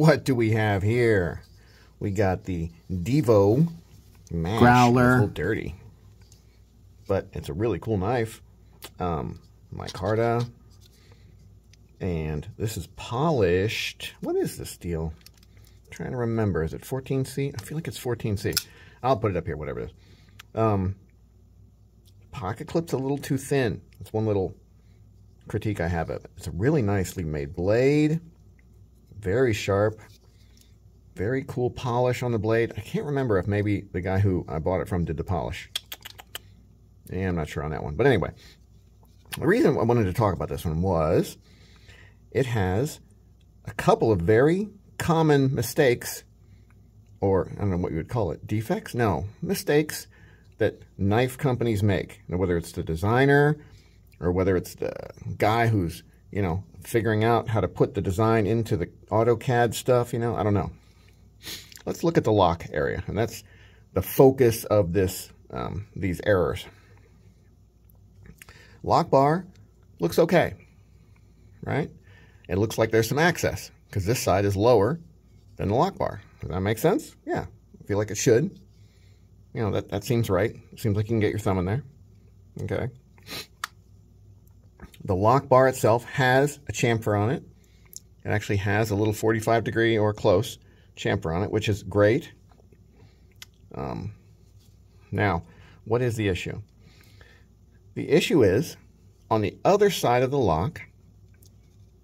what do we have here? We got the Divo Growler. It's a little dirty, but it's a really cool knife. Micarta. And this is polished. What is this deal? I'm trying to remember. Is it 14C? I feel like it's 14C. I'll put it up here, whatever it is. Pocket clip's a little too thin. That's one little critique I have of it. It's a really nicely made blade. Very sharp. Very cool polish on the blade. I can't remember if maybe the guy who I bought it from did the polish. Yeah, I'm not sure on that one. But anyway, the reason I wanted to talk about this one was it has a couple of very common mistakes, or I don't know what you would call it, defects? No, mistakes that knife companies make. Now, whether it's the designer or whether it's the guy who's, you know, figuring out how to put the design into the AutoCAD stuff, you know, I don't know. Let's look at the lock area, and that's the focus of this, these errors. Lock bar looks okay, right? It looks like there's some access because this side is lower than the lock bar. Does that make sense? Yeah, I feel like it should. You know, that seems right. It seems like you can get your thumb in there. Okay. The lock bar itself has a chamfer on it. It actually has a little 45-degree or close chamfer on it, which is great. Now, what is the issue? The issue is, on the other side of the lock,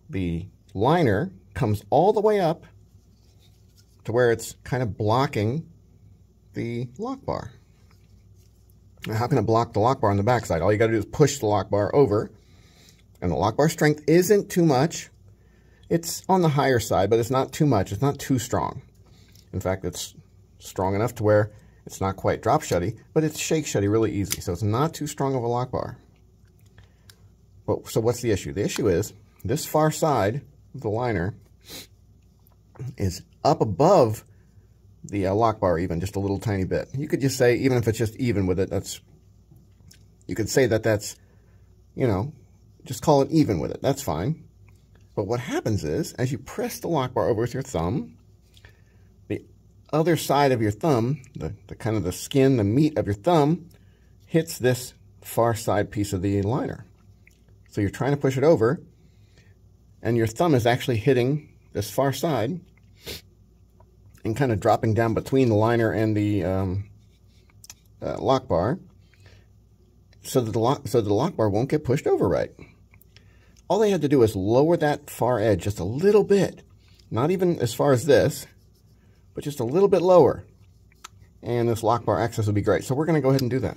the liner comes all the way up to where it's kind of blocking the lock bar. Now, how can it block the lock bar on the back side? All you got to do is push the lock bar over, and the lock bar strength isn't too much. It's on the higher side, but it's not too much. It's not too strong. In fact, it's strong enough to where it's not quite drop shutty, but it's shake shutty really easy. So it's not too strong of a lock bar. But, so what's the issue? The issue is this far side of the liner is up above the lock bar even, just a little tiny bit. You could just say, even if it's just even with it, that's, you could say that that's, you know, just call it even with it. That's fine. But what happens is, as you press the lock bar over with your thumb, the other side of your thumb, the kind of the skin, the meat of your thumb, hits this far side piece of the liner. So you're trying to push it over, and your thumb is actually hitting this far side and kind of dropping down between the liner and the lock bar, so that the lock bar won't get pushed over right. All they had to do is lower that far edge just a little bit, not even as far as this, but just a little bit lower, and this lock bar access will be great. So we're going to go ahead and do that.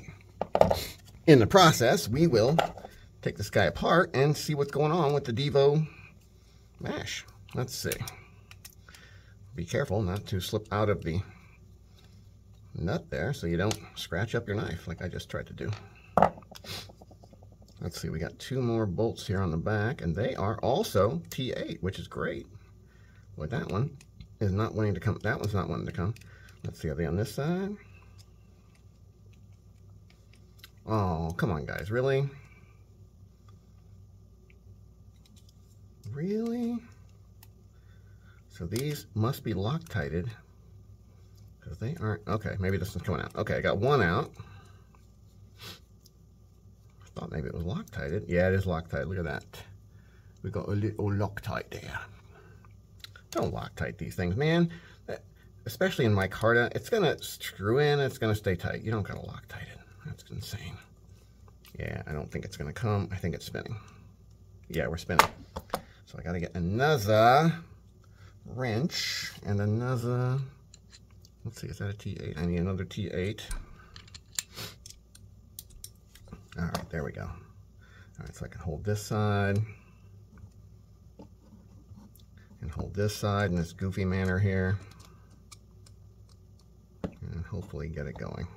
In the process, we will take this guy apart and see what's going on with the Divo mash. Let's see. Be careful not to slip out of the nut there so you don't scratch up your knife like I just tried to do. Let's see, we got two more bolts here on the back, and they are also T8, which is great. Well, that one is not wanting to come. That one's not wanting to come. Let's see, are they on this side? Oh, come on, guys, really? Really? So these must be Loctited, because they aren't. Okay, maybe this one's coming out. Okay, I got one out. I thought maybe it was Loctited. Yeah, it is Loctited. Look at that. We got a little Loctite there. Don't Loctite these things, man. Especially in micarta, it's gonna screw in. It's gonna stay tight. You don't gotta Loctite it. That's insane. Yeah, I don't think it's gonna come. I think it's spinning. Yeah, we're spinning. So I gotta get another wrench and another. Let's see, is that a T8? I need another T8. All right, there we go. All right, so I can hold this side and hold this side in this goofy manner here, and hopefully get it going.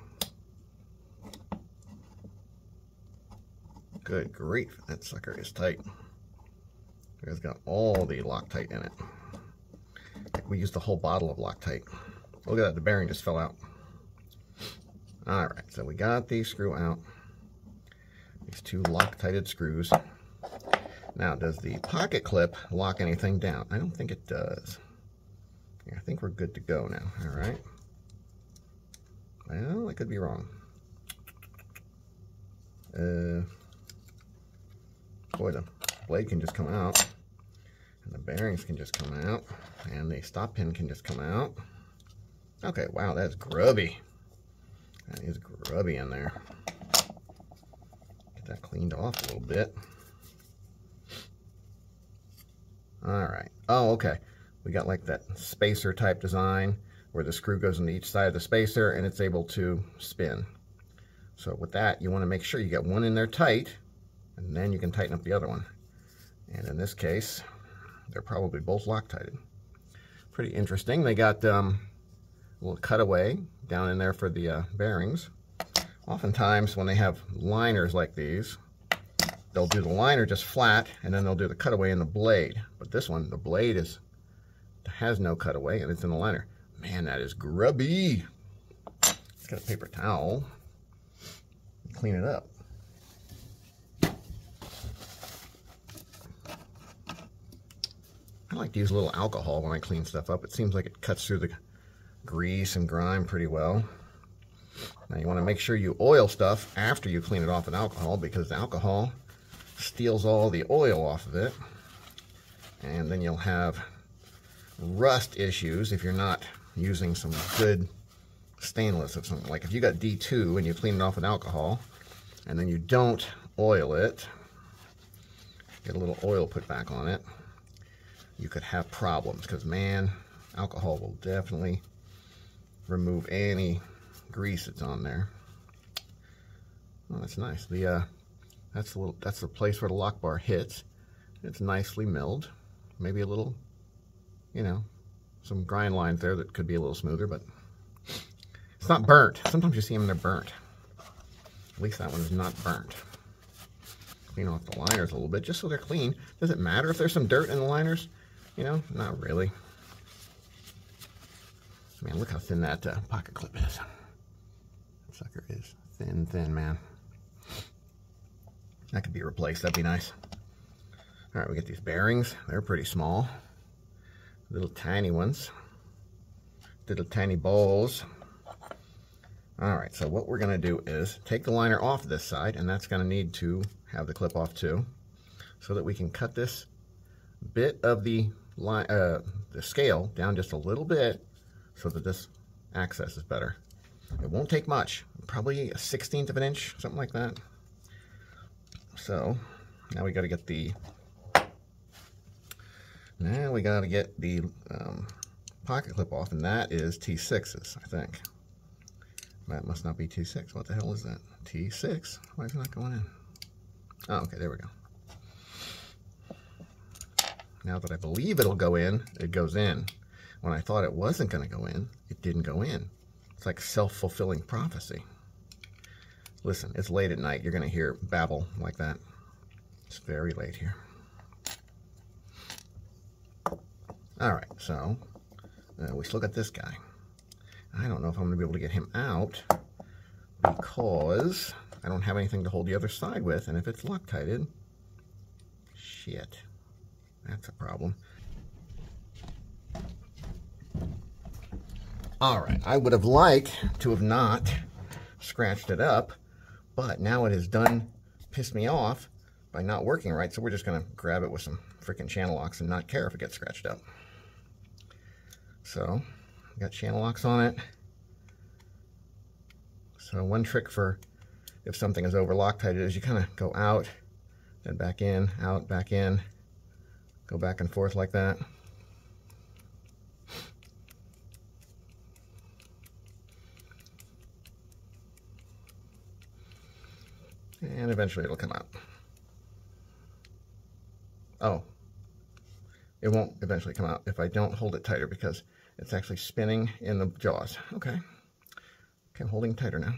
Good grief, that sucker is tight. It's got all the Loctite in it. We used the whole bottle of Loctite. Look at that, the bearing just fell out. All right, so we got the screw out. These two Loctited screws. Now, does the pocket clip lock anything down? I don't think it does. think we're good to go now. All right. Well, I could be wrong. Boy, the blade can just come out, and the bearings can just come out, and the stop pin can just come out. Okay, wow, that's grubby. That is grubby in there. Get that cleaned off a little bit. All right. Oh, okay. We got like that spacer type design where the screw goes into each side of the spacer and it's able to spin. So with that, you want to make sure you get one in there tight, and then you can tighten up the other one. And in this case, they're probably both Loctited. Pretty interesting. They got a little cutaway down in there for the bearings. Oftentimes when they have liners like these, they'll do the liner just flat, and then they'll do the cutaway in the blade. But this one, the blade has no cutaway, and it's in the liner. Man, that is grubby. Let's get a paper towel and clean it up. I like to use a little alcohol when I clean stuff up. It seems like it cuts through the grease and grime pretty well. Now you want to make sure you oil stuff after you clean it off with alcohol, because the alcohol steals all the oil off of it, and then you'll have rust issues if you're not using some good stainless or something. Like if you got D2 and you clean it off with alcohol and then you don't oil it, get a little oil put back on it, you could have problems, because man, alcohol will definitely remove any grease that's on there. Oh, that's nice. That's the place where the lock bar hits. It's nicely milled. Maybe a little, you know, some grind lines there that could be a little smoother, but it's not burnt. Sometimes you see them and they're burnt. At least that one is not burnt. Clean off the liners a little bit just so they're clean. Does it matter if there's some dirt in the liners? You know, not really. Man, look how thin that pocket clip is. That sucker is thin, man. That could be replaced. That'd be nice. All right, we get these bearings. They're pretty small. Little tiny ones. Little tiny balls. All right, so what we're going to do is take the liner off this side, and that's going to need to have the clip off too, so that we can cut this bit of the scale down just a little bit so that this access is better. It won't take much, probably a 1/16 of an inch, something like that. So now we got to get the pocket clip off, and that is T6's, I think. That must not be T6. What the hell is that? T6? Why is it not going in? Oh, okay, there we go. Now that I believe it'll go in, it goes in. When I thought it wasn't going to go in, it didn't go in. It's like self-fulfilling prophecy. Listen, it's late at night. You're going to hear babble like that. It's very late here. All right, so we still got this guy. I don't know if I'm going to be able to get him out because I don't have anything to hold the other side with, and if it's Loctited, shit, that's a problem. All right, I would have liked to have not scratched it up, but now it has done pissed me off by not working right, so we're just going to grab it with some freaking channel locks and not care if it gets scratched up. So, got channel locks on it. So one trick for if something is over Loctited is you kind of go out, then back in, out, back in, go back and forth like that. And eventually it'll come out. Oh, it won't eventually come out if I don't hold it tighter because it's actually spinning in the jaws. Okay. Okay, I'm holding tighter now.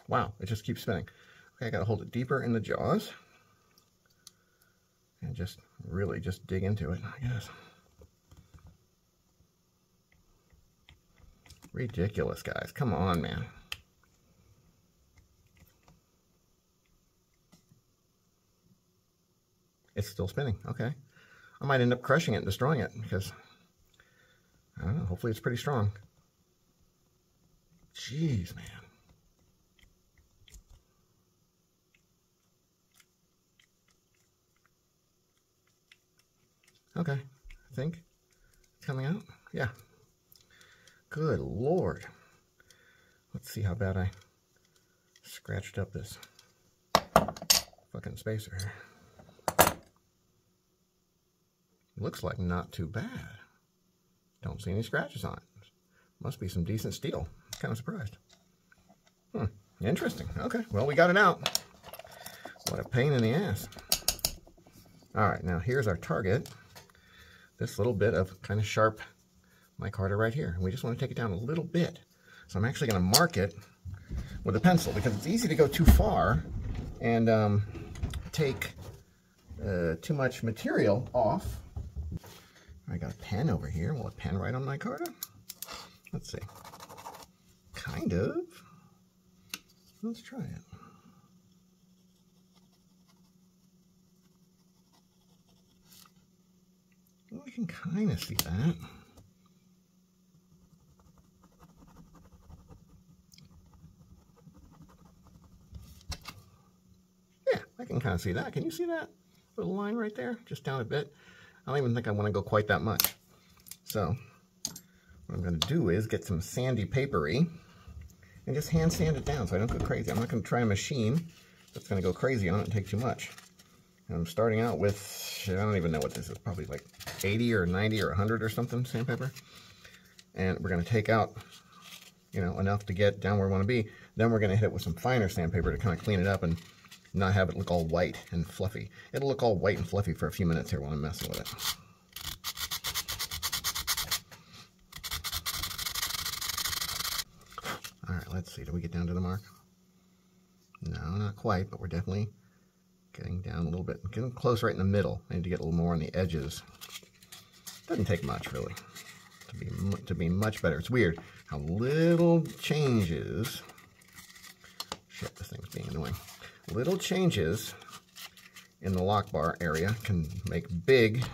Wow, it just keeps spinning. Okay, I gotta hold it deeper in the jaws and just really just dig into it, I guess. Ridiculous, guys. Come on, man. It's still spinning. Okay. I might end up crushing it and destroying it because, I don't know, hopefully it's pretty strong. Jeez, man. Okay, I think it's coming out. Yeah. Good Lord. Let's see how bad I scratched up this fucking spacer here. Looks like not too bad. Don't see any scratches on it. Must be some decent steel. Kind of surprised. Interesting. Okay, well, we got it out. What a pain in the ass. All right, now here's our target. This little bit of kind of sharp micarta right here. And we just want to take it down a little bit. So I'm actually going to mark it with a pencil because it's easy to go too far and take too much material off. I got a pen over here. Will a pen right on micarta? Let's see. Kind of. Let's try it. Well, I can kind of see that. Yeah, I can kind of see that. Can you see that little line right there? Just down a bit. I don't even think I want to go quite that much. So what I'm going to do is get some sandy papery and just hand sand it down so I don't go crazy. I'm not going to try a machine that's going to go crazy on it and take too much. And I'm starting out with, I don't even know what this is, probably like 80 or 90 or 100 or something sandpaper. And we're going to take out, you know, enough to get down where we want to be. Then we're going to hit it with some finer sandpaper to kind of clean it up and not have it look all white and fluffy. It'll look all white and fluffy for a few minutes here while I'm messing with it. All right, let's see. Do we get down to the mark? No, not quite, but we're definitely getting down a little bit. Getting close right in the middle. I need to get a little more on the edges. Doesn't take much, really, to be much better. It's weird how little changes. Shit, this thing's being annoying. Little changes in the lock bar area can make big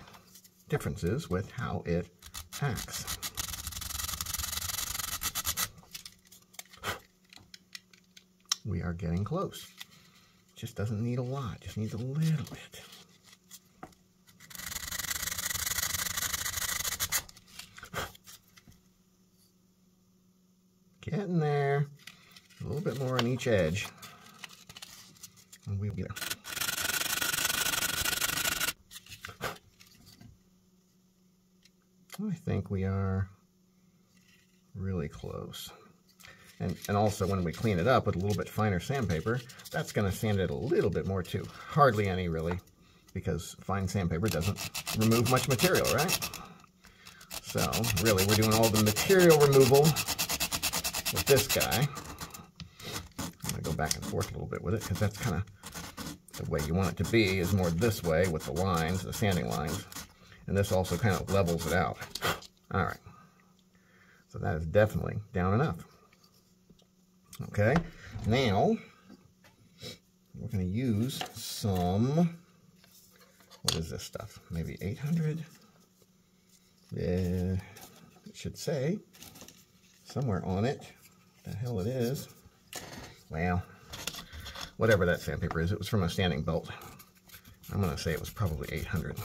differences with how it acts. We are getting close. Just doesn't need a lot, just needs a little bit. Getting there. A little bit more on each edge. And we'll be there. I think we are really close. And also when we clean it up with a little bit finer sandpaper, that's going to sand it a little bit more too. Hardly any really, because fine sandpaper doesn't remove much material, right? So really we're doing all the material removal with this guy. I'm going to go back and forth a little bit with it because that's kind of the way you want it to be, is more this way with the lines, the sanding lines. And this also kind of levels it out. All right. So that is definitely down enough. Okay, now we're going to use some, what is this stuff? Maybe 800? It should say somewhere on it what the hell it is. Well, whatever that sandpaper is, it was from a sanding belt. I'm going to say it was probably 800.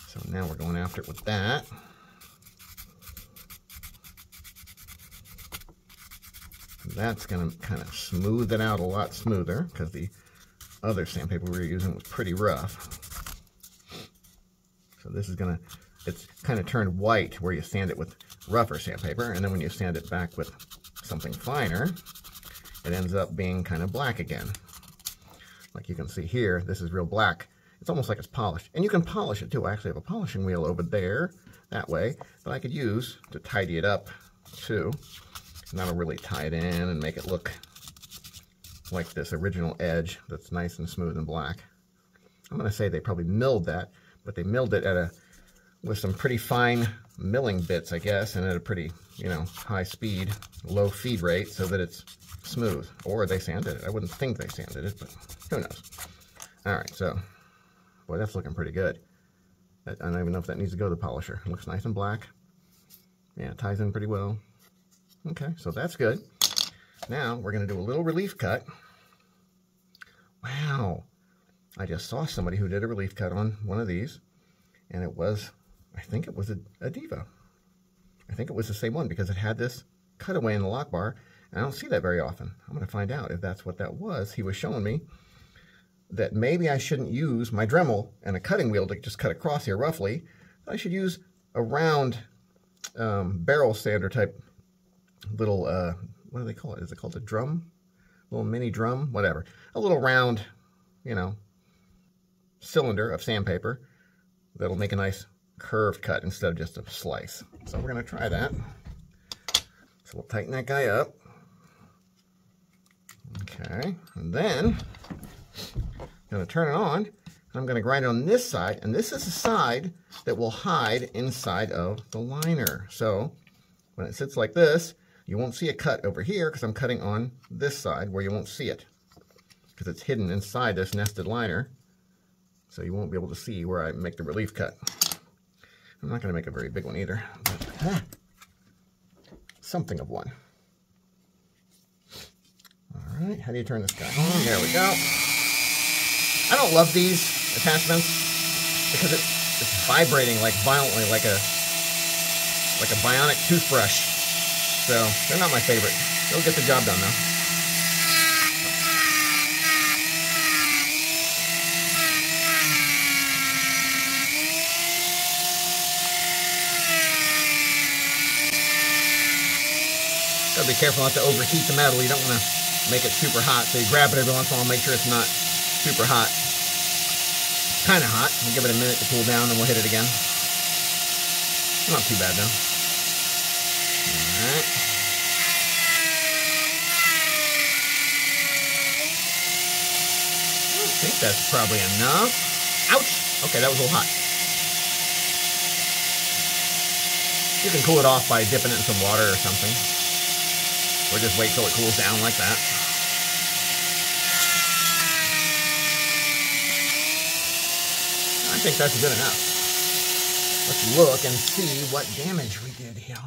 So now we're going after it with that. That's going to kind of smooth it out a lot smoother because the other sandpaper we were using was pretty rough. So this is going to, it's kind of turned white where you sand it with rougher sandpaper, and then when you sand it back with something finer, it ends up being kind of black again. Like you can see here, this is real black. It's almost like it's polished. And you can polish it too. I actually have a polishing wheel over there, that way, that I could use to tidy it up too. And that'll really tie it in and make it look like this original edge that's nice and smooth and black. I'm going to say they probably milled that, but they milled it at with some pretty fine milling bits, I guess, and at a pretty, you know, high speed, low feed rate so that it's smooth. Or they sanded it. I wouldn't think they sanded it, but who knows. All right, so Boy, that's looking pretty good. I don't even know if that needs to go to the polisher. It looks nice and black. Yeah, it ties in pretty well. Okay, so that's good. Now we're going to do a little relief cut. Wow. I just saw somebody who did a relief cut on one of these, and it was, I think it was a Divo. I think it was the same one because it had this cutaway in the lock bar, and I don't see that very often. I'm going to find out if that's what that was. He was showing me that maybe I shouldn't use my Dremel and a cutting wheel to just cut across here roughly. I should use a round barrel sander type little, what do they call it? Is it called a drum? Little mini drum? Whatever. A little round, you know, cylinder of sandpaper that'll make a nice curved cut instead of just a slice. So we're going to try that. So we'll tighten that guy up. Okay, and then I'm going to turn it on, and I'm going to grind it on this side, and this is the side that will hide inside of the liner. So when it sits like this, you won't see a cut over here because I'm cutting on this side where you won't see it because it's hidden inside this nested liner. So you won't be able to see where I make the relief cut. I'm not going to make a very big one either, but something of one. All right, how do you turn this guy on? There we go. I don't love these attachments because it's vibrating like violently, like a bionic toothbrush. So they're not my favorite. They'll get the job done though. Gotta be careful not to overheat the metal. You don't want to make it super hot. So you grab it every once in a while, make sure it's not super hot. It's kind of hot. We'll give it a minute to cool down, and we'll hit it again. Not too bad though. All right. I think that's probably enough. Ouch! Okay, that was a little hot. You can cool it off by dipping it in some water or something. Or just wait till it cools down like that. I think that's good enough. Let's look and see what damage we did here.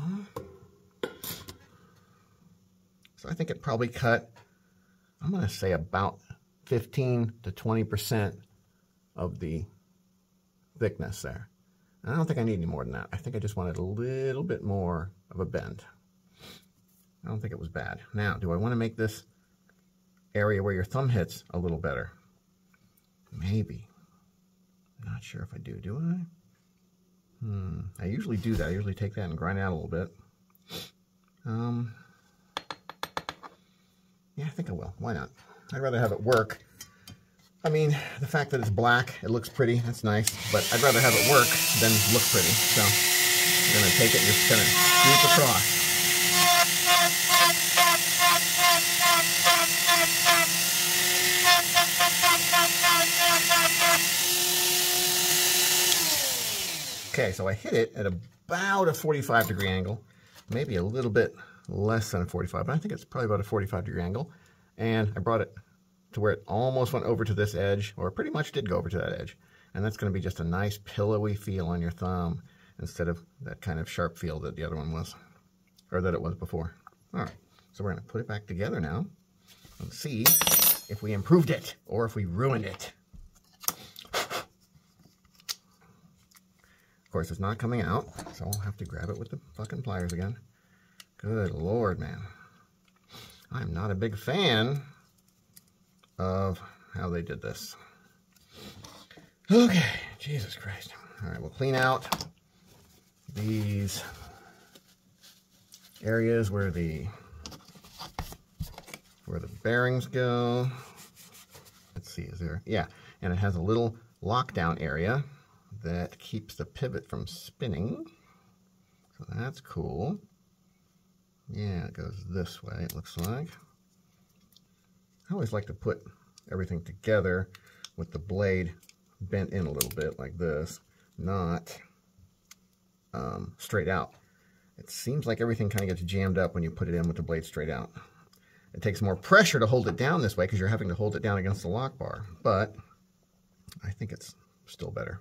So I think it probably cut, I'm going to say about 15 to 20% of the thickness there. And I don't think I need any more than that. I think I just wanted a little bit more of a bend. I don't think it was bad. Now, do I want to make this area where your thumb hits a little better? Maybe. Not sure if I do. Do I? I usually do that. I usually take that and grind it out a little bit. Yeah, I think I will. Why not? I'd rather have it work. I mean, the fact that it's black, it looks pretty. That's nice. But I'd rather have it work than look pretty. So I'm going to take it and just kind of swoop across. Okay, so I hit it at about a 45-degree angle, maybe a little bit less than a 45, but I think it's probably about a 45-degree angle. And I brought it to where it almost went over to this edge, or pretty much did go over to that edge. And that's going to be just a nice pillowy feel on your thumb instead of that kind of sharp feel that the other one was, or that it was before. All right, so we're going to put it back together now and see if we improved it or if we ruined it. Of course, it's not coming out, so I'll have to grab it with the fucking pliers again. Good Lord, man. I'm not a big fan of how they did this. Okay, Jesus Christ. All right, we'll clean out these areas where the bearings go. Let's see, is there? Yeah, and it has a little lockdown area that keeps the pivot from spinning. So that's cool. Yeah, it goes this way, it looks like. I always like to put everything together with the blade bent in a little bit like this, not straight out. It seems like everything kind of gets jammed up when you put it in with the blade straight out. It takes more pressure to hold it down this way because you're having to hold it down against the lock bar, but I think it's still better.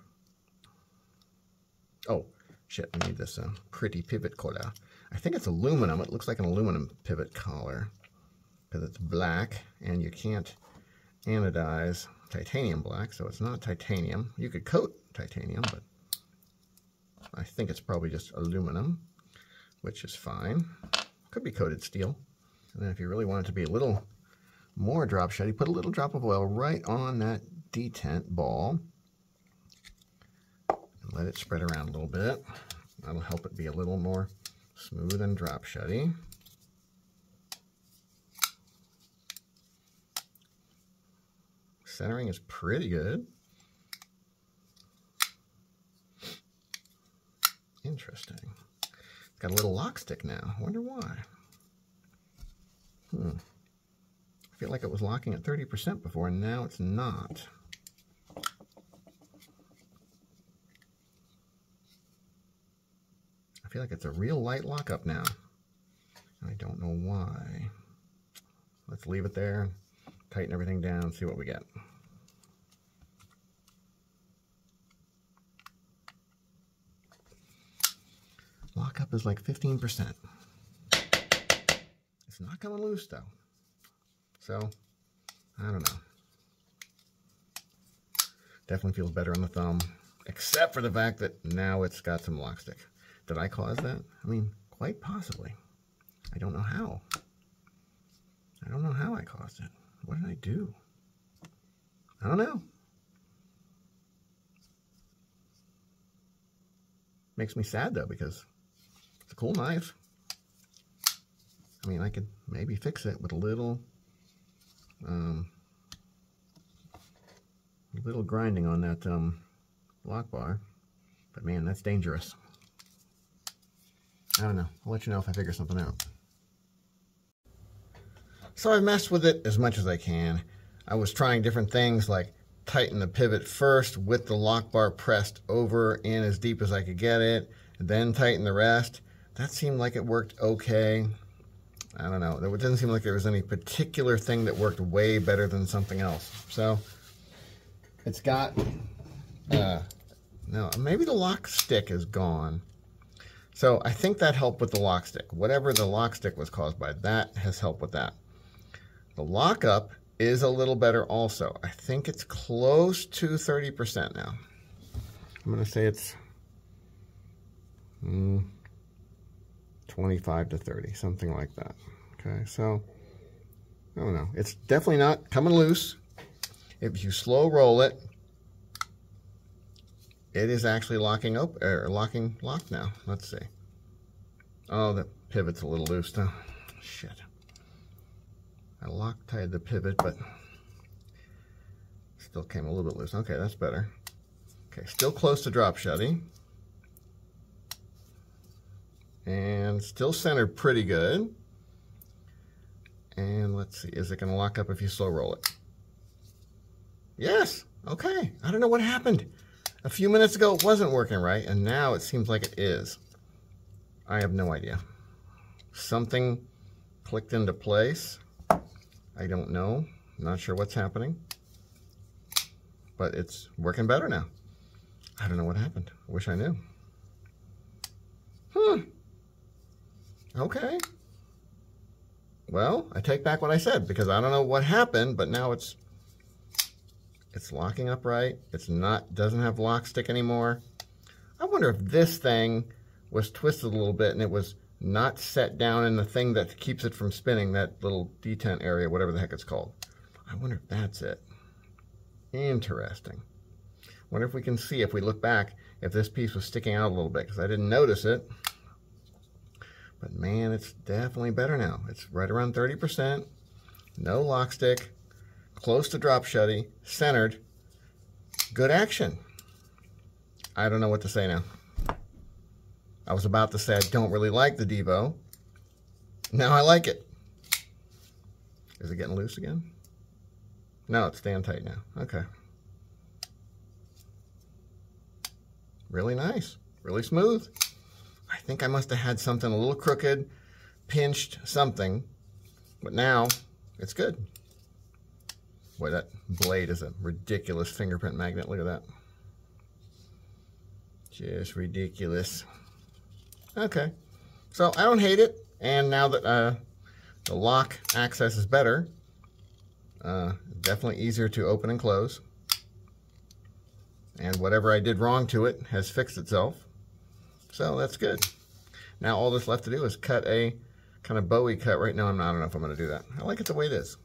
Oh, shit, I need this pretty pivot collar. I think it's aluminum. It looks like an aluminum pivot collar because it's black, and you can't anodize titanium black, so it's not titanium. You could coat titanium, but I think it's probably just aluminum, which is fine. Could be coated steel. And then if you really want it to be a little more drop shot, you put a little drop of oil right on that detent ball and let it spread around a little bit. That'll help it be a little more smooth and drop shotty. Centering is pretty good. Interesting. It's got a little lock stick now. I wonder why. I feel like it was locking at 30% before, and now it's not. I feel like it's a real light lockup now. I don't know why. Let's leave it there, tighten everything down, see what we get. Lockup is like 15%. It's not coming loose though. So, I don't know. Definitely feels better on the thumb, except for the fact that now it's got some lock stick. Did I cause that? I mean, quite possibly. I don't know how. I don't know how I caused it. What did I do? I don't know. Makes me sad though, because it's a cool knife. I mean, I could maybe fix it with a little grinding on that lock bar, but man, that's dangerous. I don't know. I'll let you know if I figure something out. So I've messed with it as much as I can. I was trying different things like tighten the pivot first with the lock bar pressed over in as deep as I could get it, then tighten the rest. That seemed like it worked okay. I don't know. It didn't seem like there was any particular thing that worked way better than something else. So it's got, no, maybe the lock stick is gone. So I think that helped with the lock stick. Whatever the lock stick was caused by, that has helped with that. The lockup is a little better also. I think it's close to 30% now. I'm going to say it's 25 to 30, something like that. Okay, so I don't know. It's definitely not coming loose. If you slow roll it, it is actually locking up or locked now. Let's see. Oh, the pivot's a little loose now. Shit. I Loctited the pivot, but still came a little bit loose. Okay, that's better. Okay, still close to drop shutty. And still centered pretty good. And let's see, is it going to lock up if you slow roll it? Yes. Okay. I don't know what happened. A few minutes ago it wasn't working right, and now it seems like it is. I have no idea. Something clicked into place. I don't know. I'm not sure what's happening. But it's working better now. I don't know what happened. I wish I knew. Okay. Well, I take back what I said, because I don't know what happened, but now it's locking up right. It's not, doesn't have lock stick anymore. I wonder if this thing was twisted a little bit and it was not set down in the thing that keeps it from spinning, that little detent area, whatever the heck it's called. I wonder if that's it. Interesting. Wonder if we can see, if we look back, if this piece was sticking out a little bit, because I didn't notice it. But man, it's definitely better now. It's right around 30%. No lock stick. Close to drop shutty. Centered. Good action. I don't know what to say now. I was about to say I don't really like the Divo. Now I like it. Is it getting loose again? No, it's staying tight now. Okay. Really nice. Really smooth. I think I must have had something a little crooked, pinched, something, but now it's good. Boy, that blade is a ridiculous fingerprint magnet. Look at that. Just ridiculous. Okay, so I don't hate it, and now that the lock access is better, definitely easier to open and close, and whatever I did wrong to it has fixed itself, so that's good. Now all that's left to do is cut a kind of Bowie cut. Right now I don't know if I'm going to do that. I like it the way it is,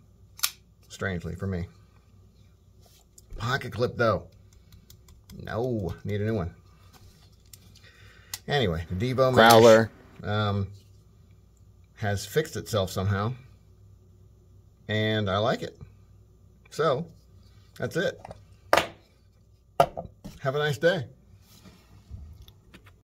strangely for me. Pocket clip though, no, need a new one. Anyway, the Divo Growler has fixed itself somehow, and I like it. So, that's it. Have a nice day.